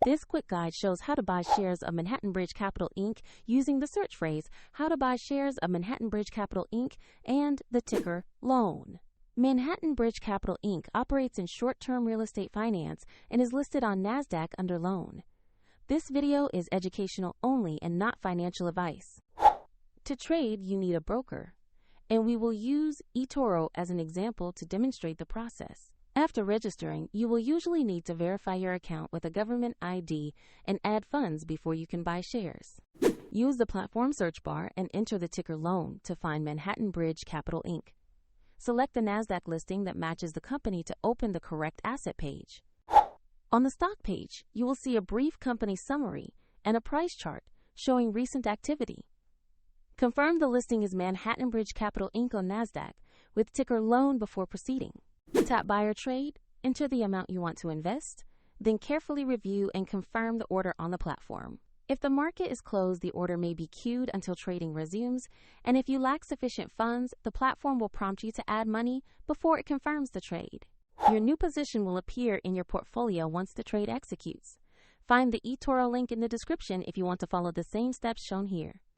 This quick guide shows how to buy shares of Manhattan Bridge Capital Inc. using the search phrase, how to buy shares of Manhattan Bridge Capital Inc. and the ticker LOAN. Manhattan Bridge Capital Inc. operates in short-term real estate finance and is listed on NASDAQ under LOAN. This video is educational only and not financial advice. To trade, you need a broker, and we will use eToro as an example to demonstrate the process. After registering, you will usually need to verify your account with a government ID and add funds before you can buy shares. Use the platform search bar and enter the ticker LOAN to find Manhattan Bridge Capital Inc. Select the NASDAQ listing that matches the company to open the correct asset page. On the stock page, you will see a brief company summary and a price chart showing recent activity. Confirm the listing is Manhattan Bridge Capital Inc. on NASDAQ with ticker LOAN before proceeding. Tap Buy or Trade, enter the amount you want to invest, then carefully review and confirm the order on the platform. If the market is closed, the order may be queued until trading resumes, and if you lack sufficient funds, the platform will prompt you to add money before it confirms the trade. Your new position will appear in your portfolio once the trade executes. Find the eToro link in the description if you want to follow the same steps shown here.